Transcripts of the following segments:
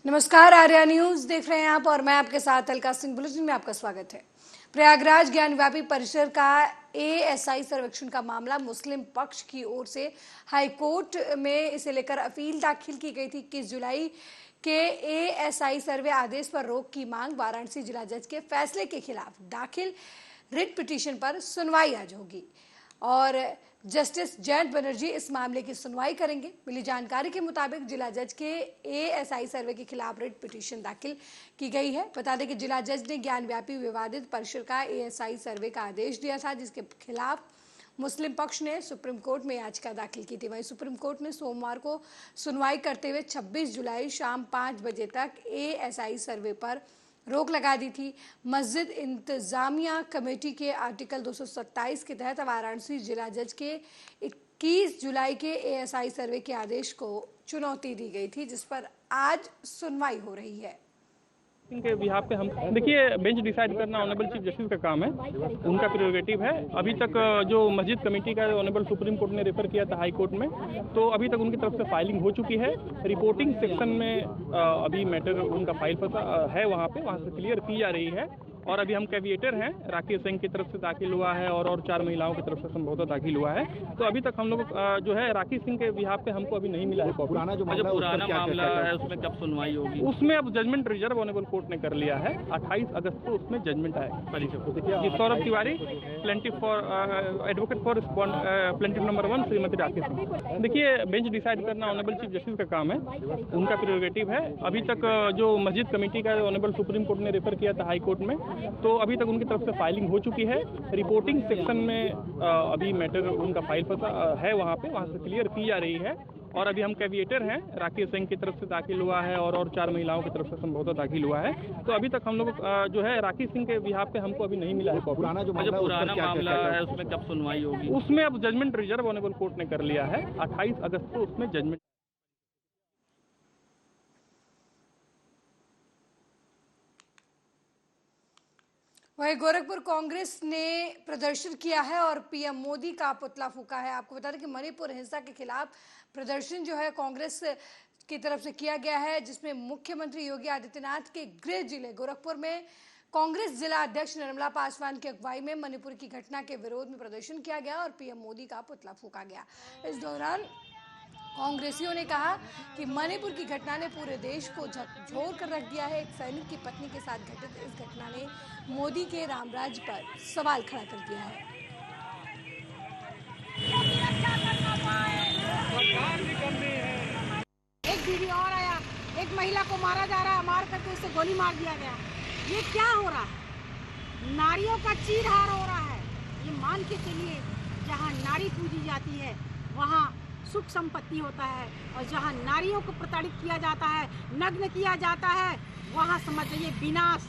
नमस्कार, आर्या न्यूज देख रहे हैं आप और मैं आपके साथ अलका सिंह। बुलेटिन में आपका स्वागत है। प्रयागराज ज्ञानव्यापी परिसर का एएसआई सर्वेक्षण का मामला मुस्लिम पक्ष की ओर से हाईकोर्ट में इसे लेकर अपील दाखिल की गई थी। 21 जुलाई के एएसआई सर्वे आदेश पर रोक की मांग, वाराणसी जिला जज के फैसले के खिलाफ दाखिल रिट पिटीशन पर सुनवाई आज होगी और जस्टिस जयंत बनर्जी इस मामले की सुनवाई करेंगे। मिली जानकारी के मुताबिक जिला जज के एएसआई सर्वे के खिलाफ रिट पिटीशन दाखिल की गई है। बता दें कि जिला जज ने ज्ञानव्यापी विवादित परिसर का एएसआई सर्वे का आदेश दिया था, जिसके खिलाफ मुस्लिम पक्ष ने सुप्रीम कोर्ट में याचिका दाखिल की थी। वहीं सुप्रीम कोर्ट ने सोमवार को सुनवाई करते हुए 26 जुलाई शाम 5 बजे तक एएसआई सर्वे पर रोक लगा दी थी। मस्जिद इंतजामिया कमेटी के आर्टिकल 227 के तहत वाराणसी जिला जज के 21 जुलाई के एएसआई सर्वे के आदेश को चुनौती दी गई थी, जिस पर आज सुनवाई हो रही है। इनके बिहाफ पे हम देखिए, बेंच डिसाइड करना ऑनरेबल चीफ जस्टिस का काम है, उनका प्रेरोगेटिव है। अभी तक जो मस्जिद कमेटी का ऑनरेबल सुप्रीम कोर्ट ने रेफर किया था हाई कोर्ट में, तो अभी तक उनकी तरफ से फाइलिंग हो चुकी है। रिपोर्टिंग सेक्शन में अभी मैटर उनका फाइल है, वहाँ से क्लियर की जा रही है। और अभी हम कैविएटर हैं, राकेश सिंह की तरफ से दाखिल हुआ है और 4 महिलाओं की तरफ से संभवतः दाखिल हुआ है। तो अभी तक हम लोग जो है राकेश सिंह के बिहाफ पे हमको अभी नहीं मिला है। पुराना मामला है, उसमें कब सुनवाई होगी? उसमें अब जजमेंट रिजर्व ऑनरेबल कोर्ट ने कर लिया है। 28 अगस्त को उसमें जजमेंट आएगा। Saurabh Tiwari, plaintiff for advocate for plaintiff number 1 Shrimati Rakesh Singh. देखिए, बेंच डिसाइड करना ऑनरेबल चीफ जस्टिस का काम है, उनका प्रेरोगेटिव है। अभी तक जो मस्जिद कमेटी का ऑनरेबल सुप्रीम कोर्ट ने रेफर किया था हाई कोर्ट में, तो अभी तक उनकी तरफ से फाइलिंग हो चुकी है। रिपोर्टिंग सेक्शन में अभी मैटर उनका फाइल है, वहाँ से क्लियर की जा रही है। और अभी हम कैविएटर हैं, राकेश सिंह की तरफ से दाखिल हुआ है और 4 महिलाओं की तरफ से संभवतः दाखिल हुआ है। तो अभी तक हम लोग जो है राकेश सिंह के बिहाफ पे हमको अभी नहीं मिला है। पुराना मामला है, उसमें कब सुनवाई होगी? उसमें अब जजमेंट रिजर्व ऑनरेबल कोर्ट ने कर लिया है। 28 अगस्त को उसमें जजमेंट। वहीं गोरखपुर कांग्रेस ने प्रदर्शन किया है और पीएम मोदी का पुतला फूंका है। आपको बता दें कि मणिपुर हिंसा के खिलाफ प्रदर्शन जो है कांग्रेस की तरफ से किया गया है, जिसमें मुख्यमंत्री योगी आदित्यनाथ के गृह जिले गोरखपुर में कांग्रेस जिला अध्यक्ष निर्मला पासवान की अगुवाई में मणिपुर की घटना के विरोध में प्रदर्शन किया गया और पीएम मोदी का पुतला फूंका गया। इस दौरान कांग्रेसियों ने कहा कि मणिपुर की घटना ने पूरे देश को झकझोर कर रख दिया है। एक सैनिक की पत्नी के साथ घटित इस घटना ने मोदी के रामराज पर सवाल खड़ा कर दिया है। एक दीदी और आया, एक महिला को मारा जा रहा है, मार करके उसे गोली मार दिया गया। ये क्या हो रहा है? नारियों का चीरहार हो रहा है। ये मान के चलिए, जहाँ नारी पूजी जाती है वहाँ सुख संपत्ति होता है, और जहाँ नारियों को प्रताड़ित किया जाता है, नग्न किया जाता है, वहाँ समझ जाइए विनाश,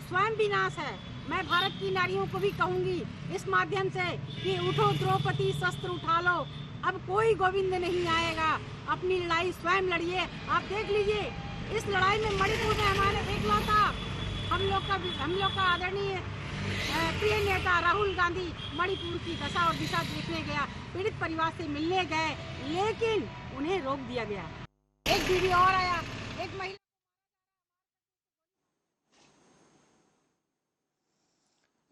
स्वयं विनाश है। मैं भारत की नारियों को भी कहूँगी इस माध्यम से कि उठो द्रौपदी, शस्त्र उठा लो, अब कोई गोविंद नहीं आएगा। अपनी लड़ाई स्वयं लड़िए। आप देख लीजिए, इस लड़ाई में मणिपुर में हमारे एकलौता हम लोग का आदरणीय प्रिय नेता राहुल गांधी मणिपुर की दशा और दिशा देखने गया, पीड़ित परिवार से मिलने गए, लेकिन उन्हें रोक दिया गया। एक दीदी और आया, एक महिला।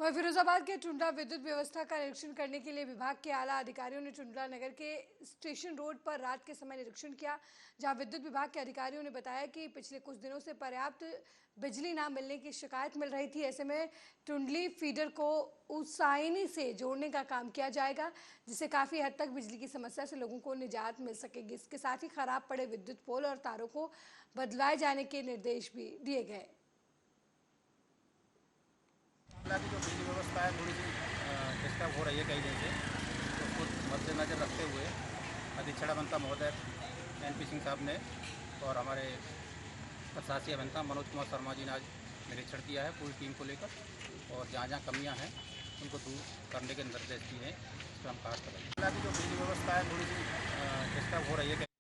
वहीं फिरोजाबाद के टुंडला विद्युत व्यवस्था का निरीक्षण करने के लिए विभाग के आला अधिकारियों ने टुंडला नगर के स्टेशन रोड पर रात के समय निरीक्षण किया, जहां विद्युत विभाग के अधिकारियों ने बताया कि पिछले कुछ दिनों से पर्याप्त बिजली ना मिलने की शिकायत मिल रही थी। ऐसे में टुंडली फीडर को उसाइनी से जोड़ने का काम किया जाएगा, जिससे काफी हद तक बिजली की समस्या से लोगों को निजात मिल सकेगी। इसके साथ ही खराब पड़े विद्युत पोल और तारों को बदलवाए जाने के निर्देश भी दिए गए। की जो बिजली व्यवस्था है थोड़ी सी डिस्टर्ब हो रही है कई दिन से, तो उसको मद्देनजर रखते हुए अधीक्षण अभियंता महोदय NP सिंह साहब ने और हमारे प्रशासकीय अभियंता मनोज कुमार शर्मा जी ने आज निरीक्षण किया है पूरी टीम को लेकर, और जहाँ जहाँ कमियाँ हैं उनको दूर करने के निर्देश दिए हैं। इस पर हम कार्य कर रहे हैं। की जो बिजली व्यवस्था है थोड़ी सी डिस्टर्ब हो रही है।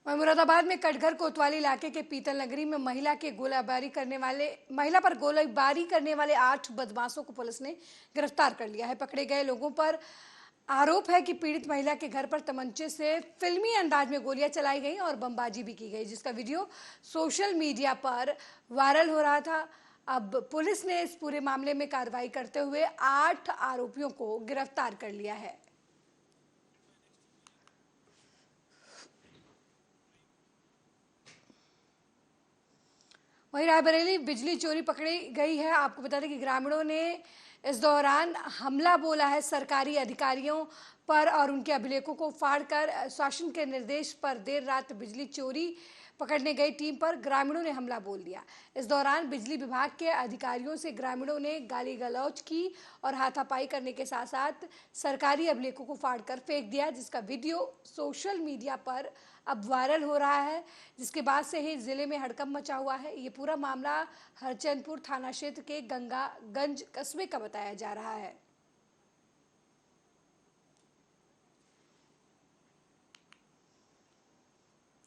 मुरादाबाद में कटघर कोतवाली इलाके के पीतल नगरी में महिला पर गोलीबारी करने वाले 8 बदमाशों को पुलिस ने गिरफ्तार कर लिया है। पकड़े गए लोगों पर आरोप है कि पीड़ित महिला के घर पर तमंचे से फिल्मी अंदाज में गोलियां चलाई गई और बमबाजी भी की गई, जिसका वीडियो सोशल मीडिया पर वायरल हो रहा था। अब पुलिस ने इस पूरे मामले में कार्रवाई करते हुए 8 आरोपियों को गिरफ्तार कर लिया है। वहीं रायबरेली बिजली चोरी पकड़ी गई है। आपको बता दें कि ग्रामीणों ने इस दौरान हमला बोला है सरकारी अधिकारियों पर और उनके अभिलेखों को फाड़कर शासन के निर्देश पर देर रात बिजली चोरी पकड़ने गई टीम पर ग्रामीणों ने हमला बोल दिया। इस दौरान बिजली विभाग के अधिकारियों से ग्रामीणों ने गाली गलौज की और हाथापाई करने के साथ साथ सरकारी अभिलेखों को फाड़कर फेंक दिया, जिसका वीडियो सोशल मीडिया पर अब वायरल हो रहा है, जिसके बाद से ही जिले में हड़कंप मचा हुआ है। ये पूरा मामला हरचंदपुर थाना क्षेत्र के गंगागंज कस्बे का बताया जा रहा है।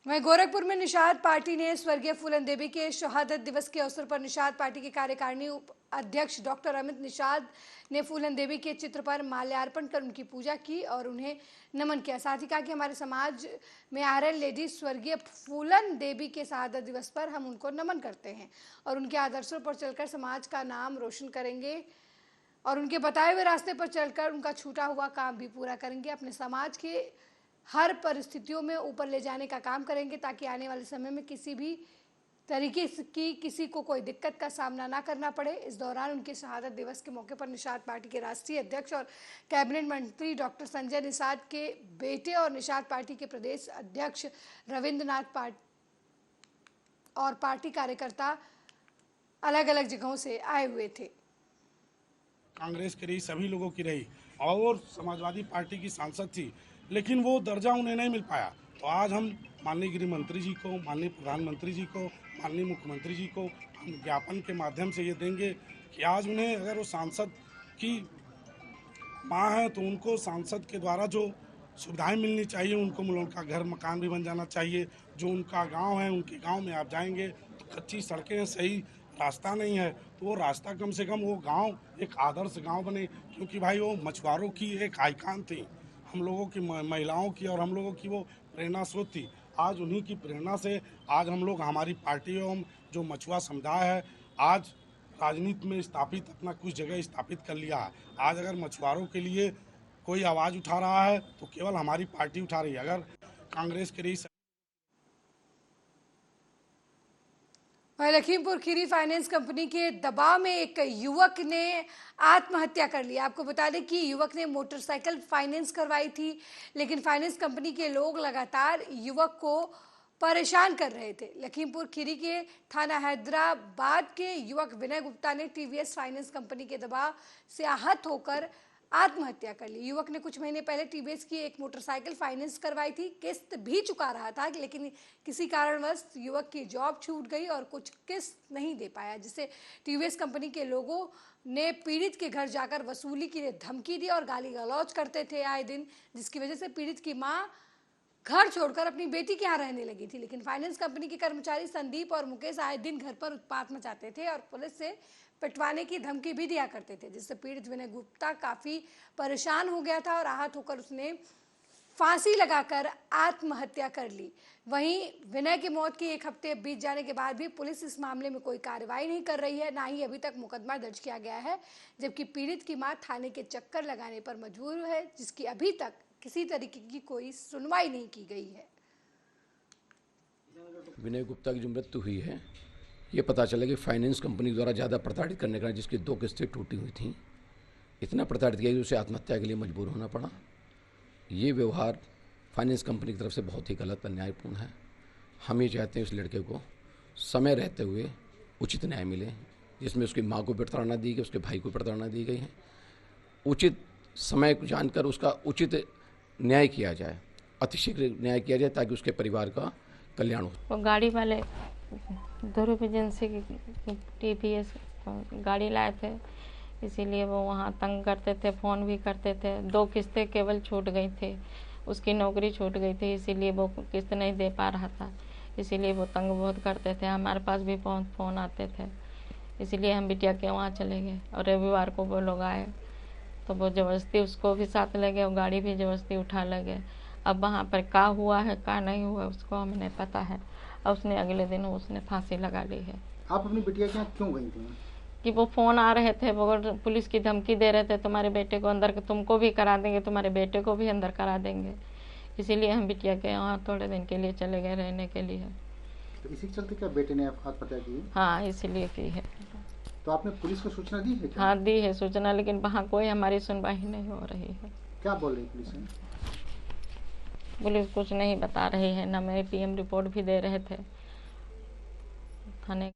वहीं गोरखपुर में निषाद पार्टी ने स्वर्गीय फूलन देवी के शहादत दिवस के अवसर पर निषाद पार्टी के कार्यकारिणी अध्यक्ष डॉक्टर अमित निषाद ने फूलन देवी के चित्र पर माल्यार्पण कर उनकी पूजा की और उन्हें नमन किया। साथ ही कहा कि हमारे समाज में आयरन लेडी स्वर्गीय फूलन देवी के शहादत दिवस पर हम उनको नमन करते हैं और उनके आदर्शों पर चलकर समाज का नाम रोशन करेंगे और उनके बताए हुए रास्ते पर चलकर उनका छूटा हुआ काम भी पूरा करेंगे। अपने समाज के हर परिस्थितियों में ऊपर ले जाने का काम करेंगे ताकि आने वाले समय में किसी भी तरीके की किसी को कोई दिक्कत का सामना ना करना पड़े। इस दौरान उनके शहादत दिवस के मौके पर निषाद पार्टी के राष्ट्रीय अध्यक्ष और कैबिनेट मंत्री डॉक्टर संजय निषाद के बेटे और निषाद पार्टी के प्रदेश अध्यक्ष रविंद्रनाथ और पार्टी कार्यकर्ता अलग अलग जगहों से आए हुए थे। कांग्रेस की रही, सभी लोगों की रही और समाजवादी पार्टी की सांसद थी, लेकिन वो दर्जा उन्हें नहीं मिल पाया। तो आज हम माननीय गृह मंत्री जी को, माननीय प्रधानमंत्री जी को, माननीय मुख्यमंत्री जी को हम ज्ञापन के माध्यम से ये देंगे कि आज उन्हें अगर वो सांसद की माँ है तो उनको सांसद के द्वारा जो सुविधाएं मिलनी चाहिए उनको उनका घर मकान भी बन जाना चाहिए। जो उनका गांव है, उनके गांव में आप जाएंगे तो कच्ची सड़कें हैं, सही रास्ता नहीं है, तो वो रास्ता कम से कम वो गांव एक आदर्श गांव बने, क्योंकि भाई वो मछुआरों की एक आइकान थी, हम लोगों की महिलाओं की और हम लोगों की वो प्रेरणा स्रोत थी। आज उन्हीं की प्रेरणा से आज हम लोग, हमारी पार्टी एवं जो मछुआ समुदाय है आज राजनीति में स्थापित अपना कुछ जगह स्थापित कर लिया है। आज अगर मछुआरों के लिए कोई आवाज़ उठा रहा है तो केवल हमारी पार्टी उठा रही है। अगर कांग्रेस के रही लखीमपुर खीरी फाइनेंस कंपनी के दबाव में एक युवक ने आत्महत्या कर लिया। आपको बता दें कि युवक ने मोटरसाइकिल फाइनेंस करवाई थी, लेकिन फाइनेंस कंपनी के लोग लगातार युवक को परेशान कर रहे थे। लखीमपुर खीरी के थाना हैदराबाद के युवक विनय गुप्ता ने टीवीएस फाइनेंस कंपनी के दबाव से आहत होकर आत्महत्या कर ली। युवक ने कुछ महीने पहले टीवीएस की एक मोटरसाइकिल फाइनेंस करवाई थी, किस्त भी चुका रहा था, लेकिन किसी कारणवश युवक की जॉब छूट गई और कुछ किस्त नहीं दे पाया, जिससे टीवीएस कंपनी के लोगों ने पीड़ित के घर जाकर वसूली की धमकी दी और गाली गलौज करते थे आए दिन, जिसकी वजह से पीड़ित की मां घर छोड़कर अपनी बेटी के यहाँ रहने लगी थी। लेकिन फाइनेंस कंपनी के कर्मचारी संदीप और मुकेश आए दिन घर पर उत्पात मचाते थे और पुलिस से पिटवाने की धमकी भी दिया करते थे, जिससे पीड़ित विनय गुप्ता काफी परेशान हो गया था और आहत होकर उसने फांसी लगाकर आत्महत्या कर ली। वहीं विनय की मौत के 1 हफ्ते बीत जाने के बाद भी पुलिस इस मामले में कोई कार्रवाई नहीं कर रही है, ना ही अभी तक मुकदमा दर्ज किया गया है, जबकि पीड़ित की मां थाने के चक्कर लगाने पर मजबूर है, जिसकी अभी तक किसी तरीके की कोई सुनवाई नहीं की गई है। विनय गुप्ता की जो मृत्यु हुई है, ये पता चला कि फाइनेंस कंपनी द्वारा ज़्यादा प्रताड़ित करने का, जिसकी 2 किस्तें टूटी हुई थी, इतना प्रताड़ित किया कि उसे आत्महत्या के लिए मजबूर होना पड़ा। ये व्यवहार फाइनेंस कंपनी की तरफ से बहुत ही गलत, अन्यायपूर्ण है। हम ये चाहते हैं उस लड़के को समय रहते हुए उचित न्याय मिले, जिसमें उसकी माँ को प्रताड़ना दी गई, उसके भाई को प्रताड़ना दी गई है। उचित समय को जानकर उसका उचित न्याय किया जाए, अतिशीघ्र न्याय किया जाए, ताकि उसके परिवार का कल्याण हो। वो गाड़ी वाले ध्रुव एजेंसी की टीवीएस गाड़ी लाए थे, इसीलिए वो वहाँ तंग करते थे, फ़ोन भी करते थे। 2 किस्तें केवल छूट गई थी, उसकी नौकरी छूट गई थी, इसीलिए वो किस्त नहीं दे पा रहा था, इसीलिए वो तंग बहुत करते थे। हमारे पास भी फ़ोन आते थे, इसीलिए हम बिटिया के वहाँ चले गए और रविवार को वो लोग आए तो वो जबरदस्ती उसको भी साथ ले गए और गाड़ी भी जबरदस्ती उठा ले गए। अब वहाँ पर क्या हुआ है क्या नहीं हुआ उसको हमें नहीं पता है, और उसने अगले दिन उसने फांसी लगा ली है। आप अपनी बिटिया के यहाँ क्यों गई थी? कि वो फ़ोन आ रहे थे, वो पुलिस की धमकी दे रहे थे, तुम्हारे बेटे को अंदर तुमको भी करा देंगे, तुम्हारे बेटे को भी अंदर करा देंगे। इसीलिए हम बिटिया के यहाँ थोड़े दिन के लिए चले गए रहने के लिए। तो इसी के चलते क्या बेटे ने आत्महत्या की? हाँ, इसीलिए की है। तो आपने पुलिस को सूचना दी है क्या? हाँ, दी है सूचना, लेकिन वहाँ कोई हमारी सुनवाई नहीं हो रही है। क्या बोल रही पुलिस है? पुलिस कुछ नहीं बता रही है, ना मेरे पीएम रिपोर्ट भी दे रहे थे थाने।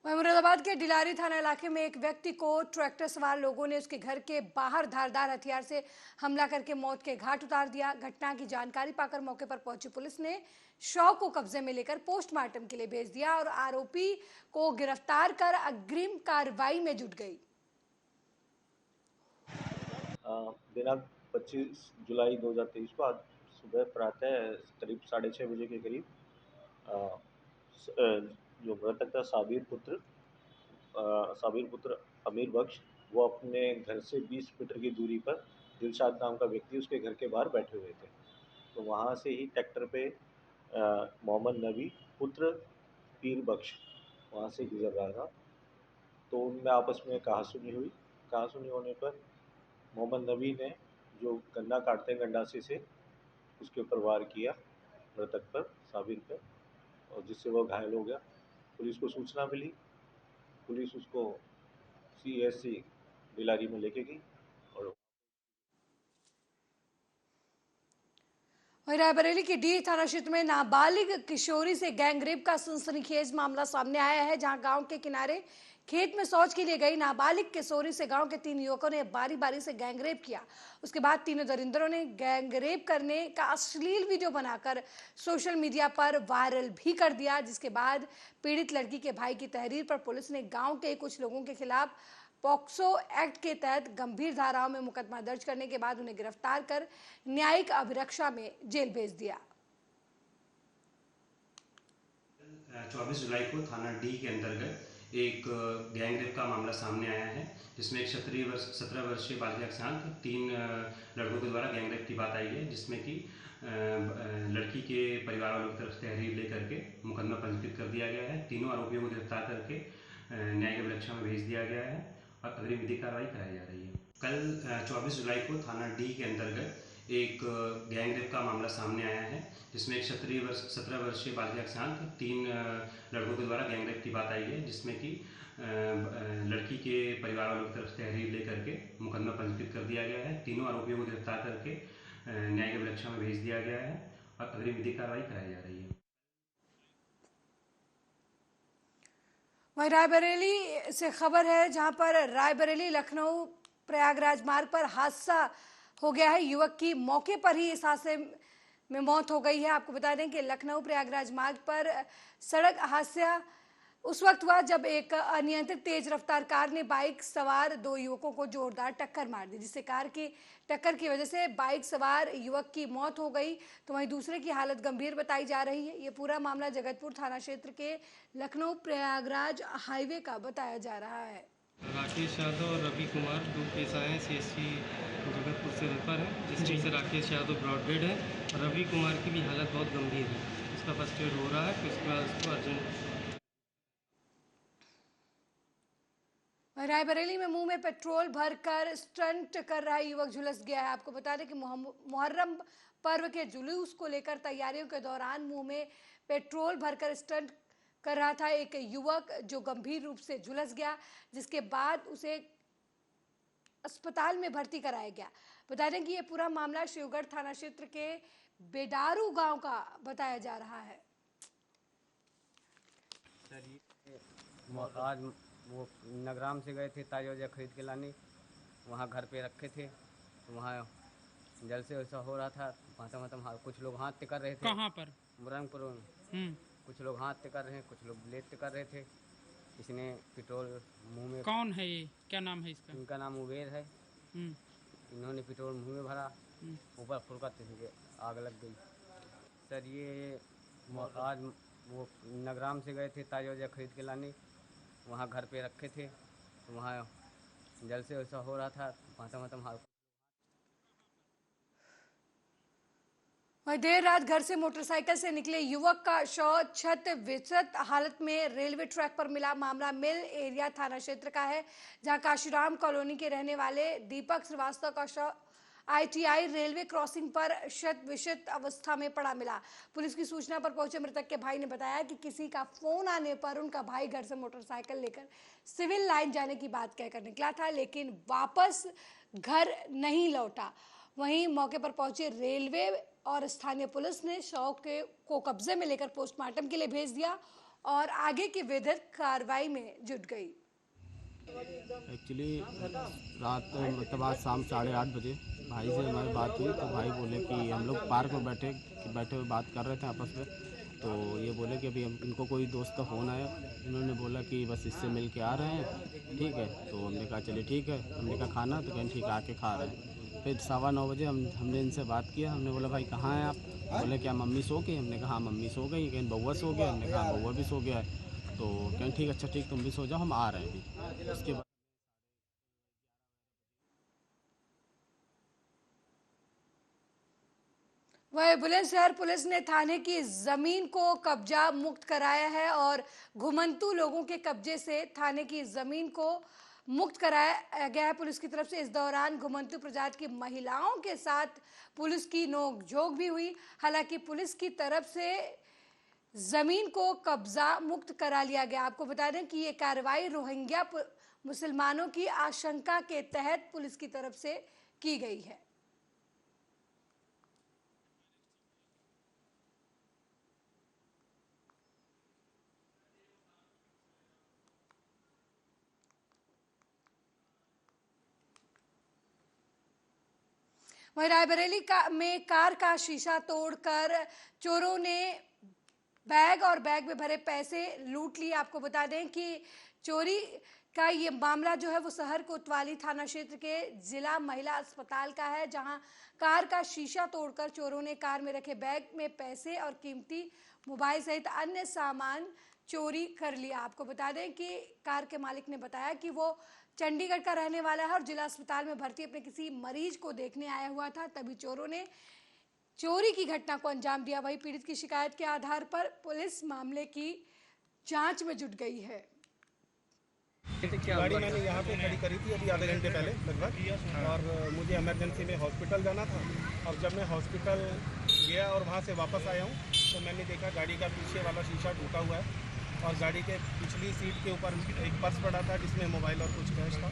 मुरादाबाद के डिलारी थाना इलाके में एक व्यक्ति को ट्रैक्टर सवार लोगों ने उसके घर के बाहर धारदार हथियार से हमला करके मौत के घाट उतार दिया। घटना की जानकारी पाकर मौके पर पहुंची पुलिस ने शव को कब्जे में लेकर पोस्टमार्टम के लिए भेज दिया और आरोपी को गिरफ्तार कर अग्रिम कार्रवाई में जुट गई। दिनांक 25 जुलाई 2023 को आज सुबह प्रातः करीब 6:30 बजे के करीब जो मृतक था साबिर पुत्र अमीर बख्श, वो अपने घर से 20 मीटर की दूरी पर दिलशाद नाम का व्यक्ति उसके घर के बाहर बैठे हुए थे। तो वहाँ से ही ट्रैक्टर पे मोहम्मद नबी पुत्र पीर बख्श वहाँ से गुजर रहा था। तो उनमें आपस में कहासुनी हुई। कहासुनी होने पर मोहम्मद नबी ने जो गन्ना काटते हैं गंडासे से उसके ऊपर वार किया मृतक पर, साबिर पर, और जिससे वह घायल हो गया। पुलिस को सूचना मिली, पुलिस उसको CSC डिलारी में लेके गई। और रायबरेली के डी थाना क्षेत्र में नाबालिग किशोरी से गैंगरेप का सनसनीखेज मामला सामने आया है, जहां गांव के किनारे खेत में शौच के लिए गई नाबालिग किशोरी से गांव के 3 युवकों ने बारी बारी से गैंगरेप किया। उसके बाद तीनों दरिंदरों ने गैंगरेप करने का अश्लील वीडियो बनाकर सोशल मीडिया पर वायरल भी कर दिया, जिसके बाद पीड़ित लड़की के भाई की तहरीर पर पुलिस ने गांव के कुछ लोगों के खिलाफ पॉक्सो एक्ट के तहत गंभीर धाराओं में मुकदमा दर्ज करने के बाद उन्हें गिरफ्तार कर न्यायिक अभिरक्षा में जेल भेज दिया। 24 जुलाई को थाना डी के अंतर्गत एक गैंगरेप का मामला सामने आया है, जिसमें एक 17 वर्षीय बालिका के साथ 3 लड़कों के द्वारा गैंगरेप की बात आई है, जिसमें कि लड़की के परिवार वालों की तरफ से तहरीर लेकर के मुकदमा पंजीकृत कर दिया गया है। तीनों आरोपियों को गिरफ्तार करके न्यायिक अभिरक्षा में भेज दिया गया है और अग्रिम विधिक कार्रवाई कराई जा रही है। कल 24 जुलाई को थाना डी के अंतर्गत एक गैंगरेप का मामला सामने आया है, जिसमें एक 17 वर्षीय बालिका के साथ 3 लड़कों के द्वारा गैंगरेप की बात आई है, जिसमें कि लड़की के परिवार वालों की तरफ से तहरीर लेकर के मुकदमा पंजीकृत कर दिया गया है। तीनों आरोपियों को गिरफ्तार करके न्यायिक अभिरक्षा में भेज दिया गया है और अग्रिम विधिक कार्रवाई कराई जा रही है। वहीं रायबरेली से खबर है, जहां पर रायबरेली लखनऊ प्रयागराज मार्ग पर हादसा हो गया है। युवक की मौके पर ही इस हादसे में मौत हो गई है। आपको बता दें कि लखनऊ प्रयागराज मार्ग पर सड़क हादसा उस वक्त हुआ जब एक अनियंत्रित तेज रफ्तार कार ने बाइक सवार 2 युवकों को जोरदार टक्कर मार दी, जिससे कार की टक्कर की वजह से बाइक सवार युवक की मौत हो गई, तो वहीं दूसरे की हालत गंभीर बताई जा रही है। ये पूरा मामला जगतपुर थाना क्षेत्र के लखनऊ प्रयागराज हाईवे का बताया जा रहा है। राकेश यादव और रवि कुमार 2 केस आए हैं, CSC जगतपुर से रेफर है, जिसमें से राकेश यादव ब्रॉडडेड है और रवि कुमार की भी हालत बहुत गंभीर है। उसका फर्स्ट एड हो रहा है, फिर उसके बाद उसको अर्जेंट। रायबरेली में मुंह में पेट्रोल भरकर स्टंट कर रहा युवक झुलस गया है। आपको बता दें कि मुहर्रम पर्व के जुलूस को लेकर तैयारियों के दौरान मुंह में पेट्रोल भरकर स्टंट कर रहा था एक युवक, जो गंभीर रूप से झुलस गया, जिसके बाद उसे अस्पताल में भर्ती कराया गया। बता दें कि ये पूरा मामला शिवगढ़ थाना क्षेत्र के बेडारू गांव का बताया जा रहा है। आज वो नगराम से गए थे ताजा वजा खरीद के लाने, वहाँ घर पे रखे थे, तो वहाँ जल से वैसा हो रहा था। कुछ लोग हाथ कर रहे थे। कहाँ पर? मुरंगपुर। कुछ लोग हाथ कर रहे हैं, कुछ लोग ब्लेड कर रहे थे। इसने पेट्रोल मुंह में। कौन है ये, क्या नाम है इसका? इनका नाम उबेर है। इन्होंने पेट्रोल मुंह में भरा, ऊपर फुड़का आग लग गई। सर ये आज वो नगराम से गए थे ताजा खरीद के लाने, वहाँ घर पे रखे थे, तो वहाँ जल से वैसा हो रहा था, वहाँ वहीं देर रात घर से मोटरसाइकिल से निकले युवक का शव छत विक्षत हालत में रेलवे ट्रैक पर मिला। मामला मिल एरिया थाना क्षेत्र का है, जहां काशीराम कॉलोनी के रहने वाले दीपक श्रीवास्तव का शव ITI रेलवे क्रॉसिंग पर शत विक्षत अवस्था में पड़ा मिला। पुलिस की सूचना पर पहुंचे मृतक के भाई ने बताया कि किसी का फोन आने पर उनका भाई घर से मोटरसाइकिल लेकर सिविल लाइन जाने की बात कहकर निकला था, लेकिन वापस घर नहीं लौटा। वहीं मौके पर पहुंचे रेलवे और स्थानीय पुलिस ने शव को कब्जे में लेकर पोस्टमार्टम के लिए भेज दिया और आगे की विधिक कार्रवाई में जुट गई। एक्चुअली रात मतलब आज शाम 8:30 बजे भाई से हमारी बात हुई, तो भाई बोले कि हम लोग पार्क में बैठे हुए बात कर रहे थे आपस में, तो ये बोले कि अभी इनको कोई दोस्त का फ़ोन आया, इन्होंने बोला कि बस इससे मिल के आ रहे हैं, ठीक है। तो हमने कहा चलिए ठीक है, हमने कहा खाना, तो कहीं ठीक है आके खा रहे हैं। फिर 9:15 बजे हमने इनसे बात किया, हमने बोला भाई कहाँ हैं आप? बोले क्या मम्मी सो गई? हमने कहा हाँ मम्मी सो गई। कहीं बउआ सो गया? हमने कहा बउआ भी सो गया है। तो कहीं ठीक, अच्छा ठीक तुम भी सो जाओ, हम आ रहे हैं अभी। उसके बाद वह बुलंदशहर पुलिस ने थाने की जमीन को कब्जा मुक्त कराया है और घुमंतू लोगों के कब्जे से थाने की जमीन को मुक्त कराया गया है पुलिस की तरफ से। इस दौरान घुमंतू प्रजाति की महिलाओं के साथ पुलिस की नोकझोंक भी हुई। हालांकि पुलिस की तरफ से जमीन को कब्जा मुक्त करा लिया गया। आपको बता दें कि ये कार्रवाई रोहिंग्या मुसलमानों की आशंका के तहत पुलिस की तरफ से की गई है। वहीं रायबरेली में कार का शीशा तोड़कर चोरों ने बैग और बैग में भरे पैसे लूट लिए। आपको बता दें कि चोरी का ये मामला जो है वो शहर कोतवाली थाना क्षेत्र के जिला महिला अस्पताल का है, जहां कार का शीशा तोड़कर चोरों ने कार में रखे बैग में पैसे और कीमती मोबाइल सहित अन्य सामान चोरी कर लिया। आपको बता दें कि कार के मालिक ने बताया कि वो चंडीगढ़ का रहने वाला है और जिला अस्पताल में भर्ती अपने किसी मरीज को देखने आया हुआ था, तभी चोरों ने चोरी की घटना को अंजाम दिया। वहीं पीड़ित की शिकायत के आधार पर पुलिस मामले की जांच में जुट गई है। गाड़ी मैंने यहाँ पे खड़ी करी थी अभी आधे घंटे पहले लगभग, और मुझे इमरजेंसी में हॉस्पिटल जाना था। और जब मैं हॉस्पिटल गया और वहाँ से वापस आया हूँ तो मैंने देखा गाड़ी का पीछे वाला शीशा टूटा हुआ है और गाड़ी के पिछली सीट के ऊपर एक पर्स पड़ा था जिसमें मोबाइल और कुछ कैश था।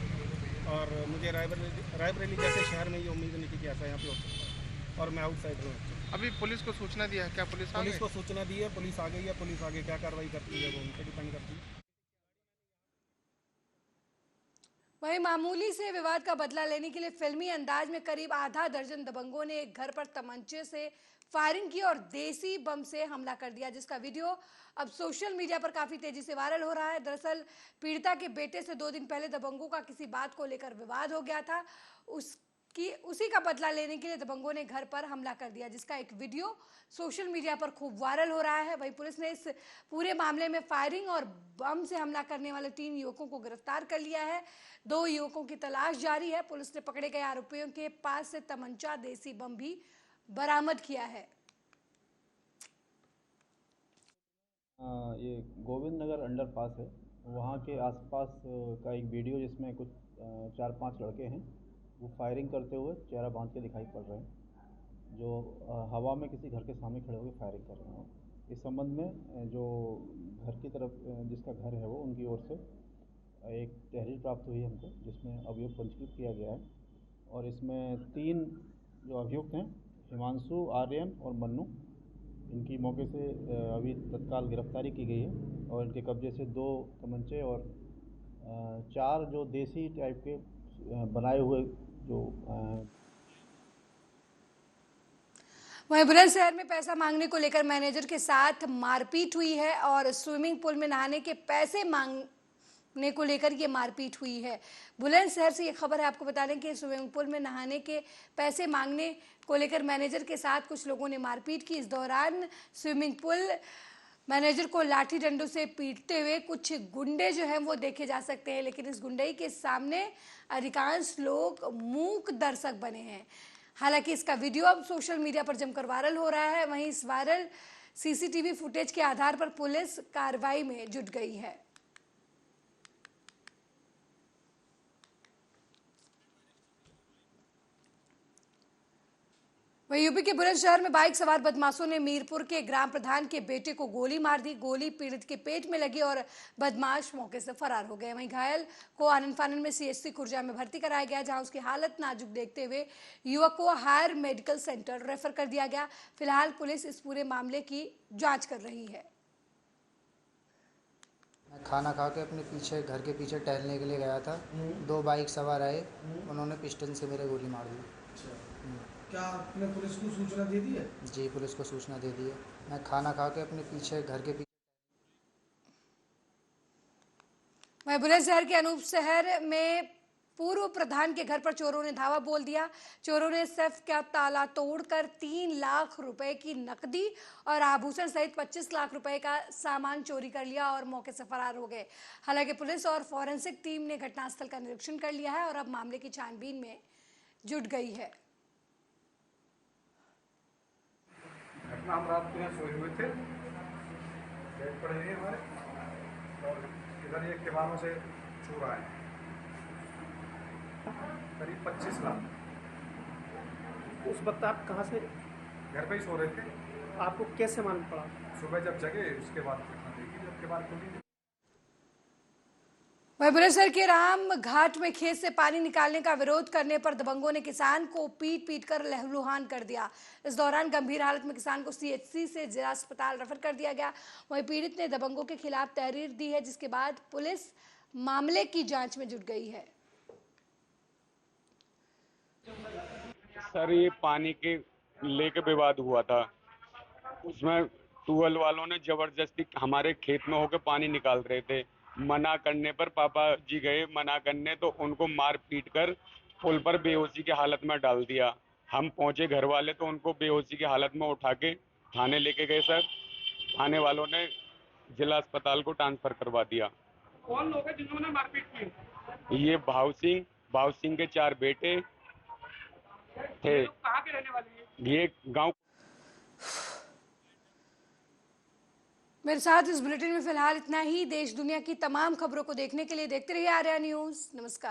और मुझे रायबरेली जैसे शहर में ये उम्मीद नहीं थी कि ऐसा यहाँ पे हो सकता है, और मैं आउटसाइड हूँ। अभी पुलिस को सूचना दिया है क्या? पुलिस को सूचना दी है, पुलिस आ गई है। पुलिस आगे क्या कार्रवाई करती है वो उन पर डिपेंड करती है। वहीं मामूली से विवाद का बदला लेने के लिए फिल्मी अंदाज में करीब आधा दर्जन दबंगों ने एक घर पर तमंचे से फायरिंग की और देसी बम से हमला कर दिया, जिसका वीडियो अब सोशल मीडिया पर काफी तेजी से वायरल हो रहा है। दरअसल पीड़िता के बेटे से 2 दिन पहले दबंगों का किसी बात को लेकर विवाद हो गया था। उसी का बदला लेने के लिए दबंगों ने घर पर हमला कर दिया, जिसका एक वीडियो सोशल मीडिया पर खूब वायरल हो रहा है। वहीं पुलिस ने इस पूरे मामले में फायरिंग और बम से हमला करने वाले 3 युवकों को गिरफ्तार कर लिया है। 2 युवकों की तलाश जारी है। पुलिस ने पकड़े गए आरोपियों के पास से तमंचा, देसी बम भी बरामद किया है। ये गोविंद नगर अंडरपास है, वहाँ के आसपास का एक वीडियो जिसमें कुछ 4-5 लड़के हैं वो फायरिंग करते हुए चेहरा बांध के दिखाई पड़ रहे हैं, जो हवा में किसी घर के सामने खड़े होकर फायरिंग कर रहे हैं। इस संबंध में जो घर की तरफ जिसका घर है वो उनकी ओर से एक तहरीर प्राप्त हुई हमको, जिसमें अभियोग पंजीकृत किया गया है। और इसमें 3 जो अभियुक्त हैं, हिमांशु, आर्यन और मन्नू, इनकी मौके से अभी तत्काल गिरफ्तारी की गई है और इनके कब्जे से 2 तमंचे और 4 जो देसी टाइप के बनाए हुए जो वहीं बुलंदशहर में पैसा मांगने को लेकर मैनेजर के साथ मारपीट हुई है और स्विमिंग पूल में नहाने के पैसे मांगने को लेकर ये मारपीट हुई है। बुलंदशहर से ये खबर है, आपको बता दें कि स्विमिंग पूल में नहाने के पैसे मांगने को लेकर मैनेजर के साथ कुछ लोगों ने मारपीट की। इस दौरान स्विमिंग पूल मैनेजर को लाठी डंडों से पीटते हुए कुछ गुंडे जो हैं वो देखे जा सकते हैं, लेकिन इस गुंडई के सामने अधिकांश लोग मूक दर्शक बने हैं। हालांकि इसका वीडियो अब सोशल मीडिया पर जमकर वायरल हो रहा है। वहीं इस वायरल सीसीटीवी फुटेज के आधार पर पुलिस कार्रवाई में जुट गई है। वहीं यूपी के बुलंदशहर में बाइक सवार बदमाशों ने मीरपुर के ग्राम प्रधान के बेटे को गोली मार दी। गोली पीड़ित के पेट में लगी और बदमाश मौके से फरार हो गए। वहीं घायल को आनन फानन में सीएचसी खुर्जा में भर्ती कराया गया, जहां उसकी हालत नाजुक देखते हुए युवक को हायर मेडिकल सेंटर रेफर कर दिया गया। फिलहाल पुलिस इस पूरे मामले की जाँच कर रही है। मैं खाना खा के अपने पीछे घर के पीछे टहलने के लिए गया था। 2 बाइक सवार आए, उन्होंने पिस्टन से मेरे गोली मार दी। क्या आपने पुलिस को सूचना दे दी है? जी, पुलिस को सूचना दे दी है। मैं खाना खा के अपने पीछे घर के पीछे। वहीं बुलंदशहर के अनूप शहर में पूर्व प्रधान के घर पर चोरों ने धावा बोल दिया। चोरों ने सेफ का ताला तोड़कर 3 लाख रुपए की नकदी और आभूषण सहित 25 लाख रुपए का सामान चोरी कर लिया और मौके से फरार हो गए। हालांकि पुलिस और फॉरेंसिक टीम ने घटनास्थल का निरीक्षण कर लिया है और अब मामले की छानबीन में जुट गई है। घटना हम रात को यहाँ सोए हुए थे, बेड पड़े हैं हमारे, और इधर ये किवानों से चोर आए करीब 25 लाख। उस वक्त आप कहाँ से? घर पे ही सो रहे थे। आपको कैसे मालूम पड़ा? सुबह जब जगे उसके बाद घटना देखी, जब के बाद खुली। वहीं बुलंदशहर के राम घाट में खेत से पानी निकालने का विरोध करने पर दबंगों ने किसान को पीट कर लहूलुहान कर दिया। इस दौरान गंभीर हालत में किसान को सीएचसी से जिला अस्पताल रेफर कर दिया गया। वहीं पीड़ित ने दबंगों के खिलाफ तहरीर दी है, जिसके बाद पुलिस मामले की जांच में जुट गई है। सर, ये पानी के लेके विवाद हुआ था, उसमें ट्यूबवेल वालों ने जबरदस्ती हमारे खेत में होकर पानी निकाल रहे थे। मना करने पर पापा जी गए मना करने, तो उनको मार पीट कर पुल पर बेहोशी की हालत में डाल दिया। हम पहुंचे घर वाले तो उनको बेहोशी की हालत में उठा के थाने लेके गए सर। थाने वालों ने जिला अस्पताल को ट्रांसफर करवा दिया। कौन लोग हैं जिन्होंने मारपीट की? ये भाव सिंह के 4 बेटे थे। कहाँ के रहने वाले हैं? ये गाँव। मेरे साथ इस बुलेटिन में फिलहाल इतना ही। देश दुनिया की तमाम खबरों को देखने के लिए देखते रहिए आर्या न्यूज। नमस्कार।